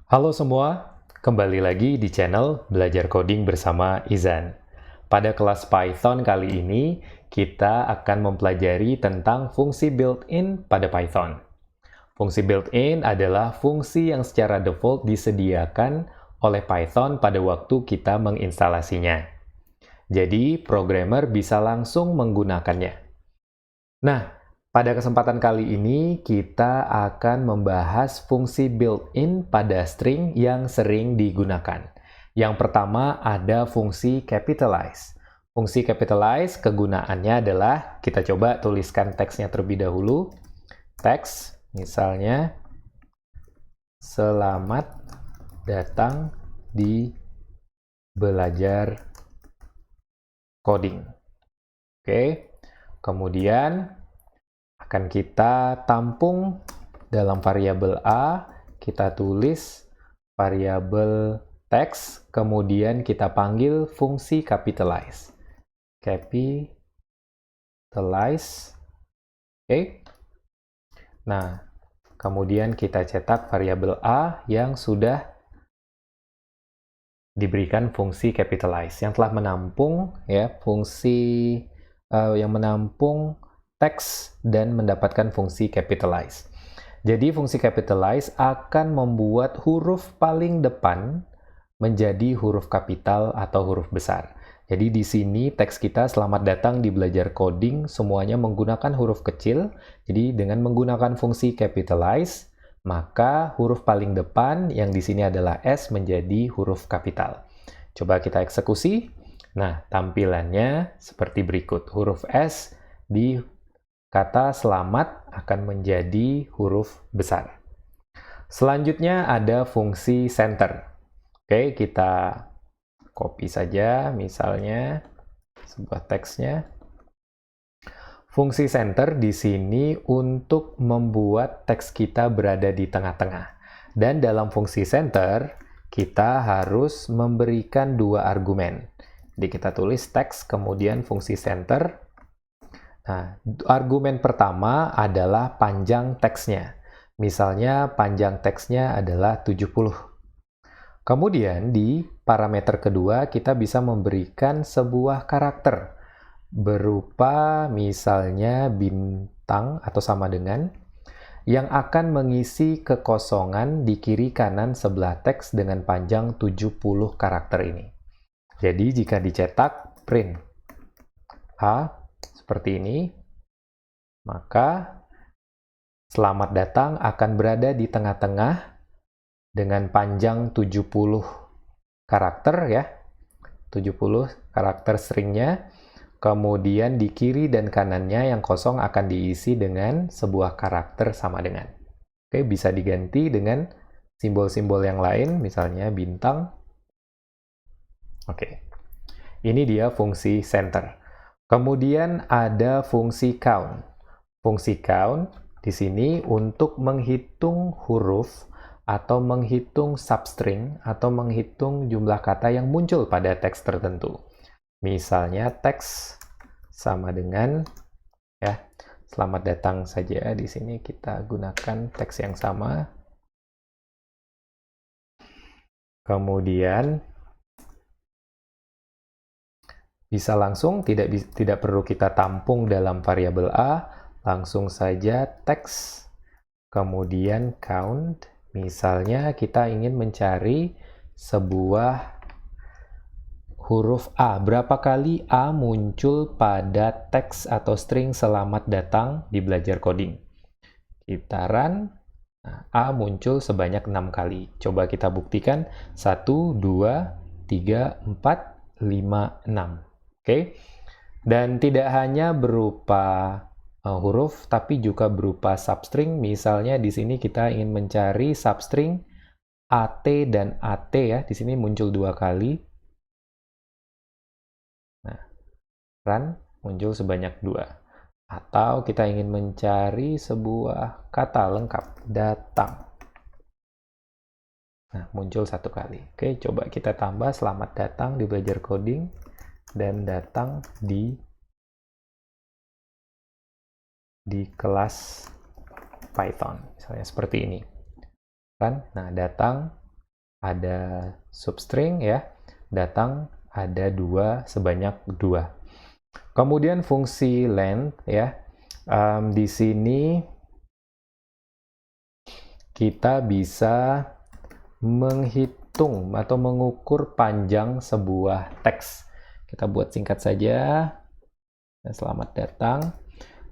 Halo semua, kembali lagi di channel Belajar Coding bersama Izan. Pada kelas Python kali ini, kita akan mempelajari tentang fungsi built-in pada Python. Fungsi built-in adalah fungsi yang secara default disediakan oleh Python pada waktu kita menginstalasinya. Jadi, programmer bisa langsung menggunakannya. Nah, pada kesempatan kali ini kita akan membahas fungsi built-in pada string yang sering digunakan. Yang pertama ada fungsi capitalize. Fungsi capitalize kegunaannya adalah, kita coba tuliskan teksnya terlebih dahulu. Teks, misalnya, selamat datang di belajar coding. Oke, kemudian akan kita tampung dalam variabel A, kita tulis variabel teks, kemudian kita panggil fungsi capitalize. Capitalize. Oke. Nah, kemudian kita cetak variabel A yang sudah diberikan fungsi capitalize, yang telah menampung ya fungsi yang menampung teks dan mendapatkan fungsi capitalize. Jadi fungsi capitalize akan membuat huruf paling depan menjadi huruf kapital atau huruf besar. Jadi di sini teks kita selamat datang di belajar coding semuanya menggunakan huruf kecil. Jadi dengan menggunakan fungsi capitalize, maka huruf paling depan yang di sini adalah S menjadi huruf kapital. Coba kita eksekusi. Nah, tampilannya seperti berikut. Huruf S di kata selamat akan menjadi huruf besar. Selanjutnya ada fungsi center. Oke, kita copy saja misalnya sebuah teksnya. Fungsi center di sini untuk membuat teks kita berada di tengah-tengah. Dan dalam fungsi center, kita harus memberikan dua argumen. Jadi kita tulis teks, kemudian fungsi center. Nah, argumen pertama adalah panjang teksnya. Misalnya panjang teksnya adalah 70. Kemudian di parameter kedua kita bisa memberikan sebuah karakter berupa misalnya bintang atau sama dengan yang akan mengisi kekosongan di kiri kanan sebelah teks dengan panjang 70 karakter ini. Jadi jika dicetak print A seperti ini, maka selamat datang akan berada di tengah-tengah dengan panjang 70 karakter ya. 70 karakter stringnya. Kemudian di kiri dan kanannya yang kosong akan diisi dengan sebuah karakter sama dengan. Oke, bisa diganti dengan simbol-simbol yang lain, misalnya bintang. Oke, ini dia fungsi center. Kemudian ada fungsi count. Fungsi count di sini untuk menghitung huruf atau menghitung substring atau menghitung jumlah kata yang muncul pada teks tertentu. Misalnya teks sama dengan ya, selamat datang saja di sini kita gunakan teks yang sama. Kemudian bisa langsung tidak perlu kita tampung dalam variabel A, langsung saja teks kemudian count. Misalnya kita ingin mencari sebuah huruf A. Berapa kali A muncul pada teks atau string selamat datang di belajar coding? Kita run. Nah, A muncul sebanyak 6 kali. Coba kita buktikan. 1, 2, 3, 4, 5, 6. Oke. Dan tidak hanya berupa huruf, tapi juga berupa substring. Misalnya di sini kita ingin mencari substring AT dan AT ya. Di sini muncul 2 kali. Nah, run muncul sebanyak 2. Atau kita ingin mencari sebuah kata lengkap, datang. Nah, muncul 1 kali. Oke, coba kita tambah selamat datang di belajar coding dan datang di kelas Python. Misalnya seperti ini. Kan? Nah, datang ada substring ya, datang ada 2 sebanyak 2. Kemudian fungsi length ya, di sini kita bisa menghitung atau mengukur panjang sebuah teks. Kita buat singkat saja. Selamat datang.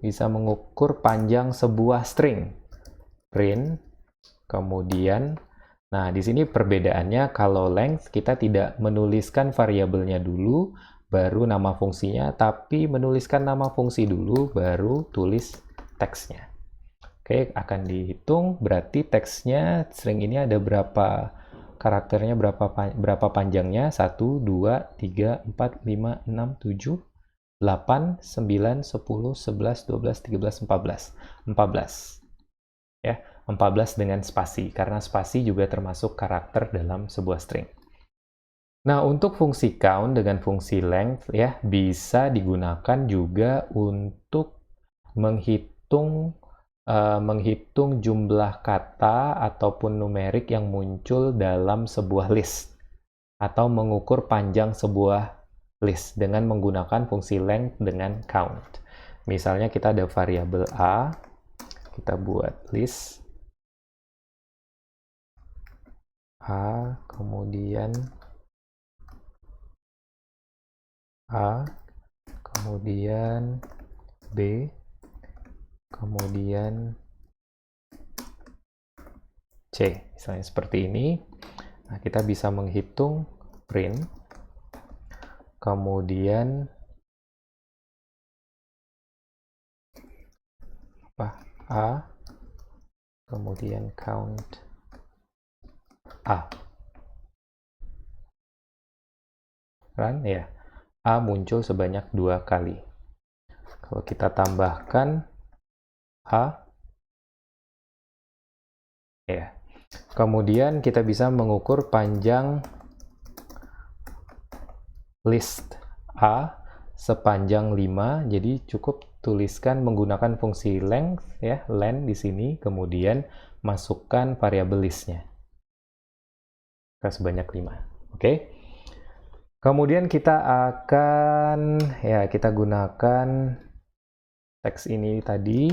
Bisa mengukur panjang sebuah string. Print, kemudian, nah di sini perbedaannya kalau length kita tidak menuliskan variabelnya dulu, baru nama fungsinya, tapi menuliskan nama fungsi dulu, baru tulis teksnya. Oke, akan dihitung berarti teksnya string ini ada berapa karakternya, berapa panjangnya, 1, 2, 3, 4, 5, 6, 7, 8, 9, 10, 11, 12, 13, 14. 14. Ya, 14 dengan spasi, karena spasi juga termasuk karakter dalam sebuah string. Nah, untuk fungsi count dengan fungsi length ya, bisa digunakan juga untuk menghitung jumlah kata ataupun numerik yang muncul dalam sebuah list, atau mengukur panjang sebuah list dengan menggunakan fungsi length dengan count. Misalnya kita ada variabel A, kita buat list A, kemudian A, kemudian B, kemudian C, misalnya seperti ini. Nah, kita bisa menghitung print, kemudian A, kemudian count A. Run ya, A muncul sebanyak 2 kali. Kalau kita tambahkan A, ya. Kemudian kita bisa mengukur panjang list A sepanjang 5, jadi cukup tuliskan menggunakan fungsi length ya, len di sini, kemudian masukkan variabel listnya sebanyak 5. Oke. Kemudian kita akan kita gunakan teks ini tadi.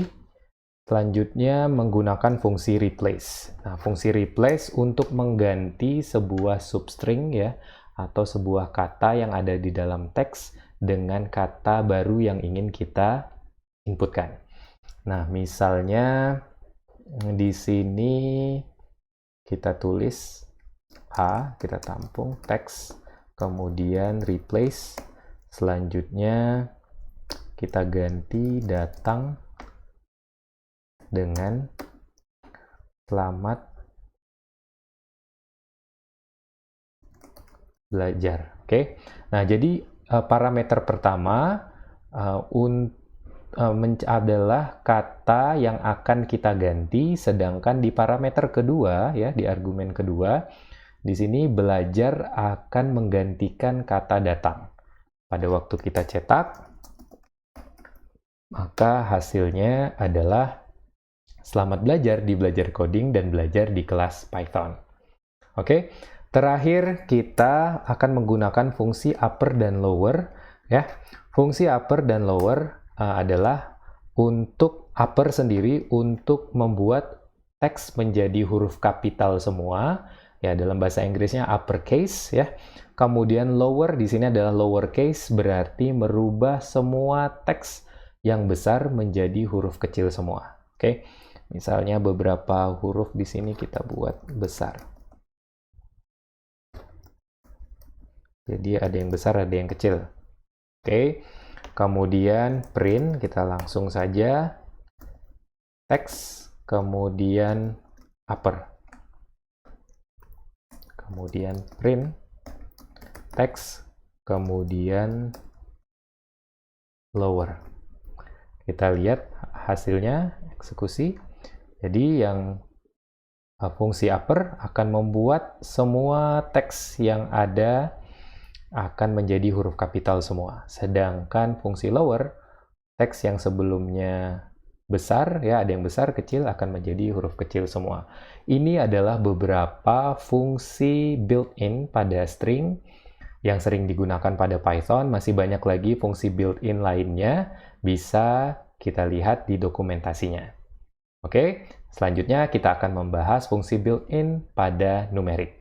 Selanjutnya menggunakan fungsi replace. Nah, fungsi replace untuk mengganti sebuah substring ya, atau sebuah kata yang ada di dalam teks dengan kata baru yang ingin kita inputkan. Nah, misalnya di sini kita tulis A, kita tampung teks, kemudian replace, selanjutnya kita ganti datang dengan selamat belajar. Oke. Nah, jadi parameter pertama adalah kata yang akan kita ganti, sedangkan di parameter kedua ya, di argumen kedua, di sini belajar akan menggantikan kata datang. Pada waktu kita cetak, maka hasilnya adalah selamat belajar di belajar coding dan belajar di kelas Python. Oke. Terakhir, kita akan menggunakan fungsi upper dan lower. Ya, fungsi upper dan lower adalah untuk upper sendiri untuk membuat teks menjadi huruf kapital semua. Ya, dalam bahasa Inggrisnya uppercase. Ya. Kemudian lower di sini adalah lowercase, berarti merubah semua teks yang besar menjadi huruf kecil semua. Oke. Misalnya beberapa huruf di sini kita buat besar. Jadi ada yang besar, ada yang kecil. Oke. Kemudian print, kita langsung saja teks, kemudian upper. Kemudian print teks, kemudian lower. Kita lihat hasilnya eksekusi. Jadi yang fungsi upper akan membuat semua teks yang ada akan menjadi huruf kapital semua. Sedangkan fungsi lower, teks yang sebelumnya besar, ya ada yang besar, kecil akan menjadi huruf kecil semua. Ini adalah beberapa fungsi built-in pada string yang sering digunakan pada Python. Masih banyak lagi fungsi built-in lainnya, bisa kita lihat di dokumentasinya. Oke, selanjutnya kita akan membahas fungsi built-in pada numerik.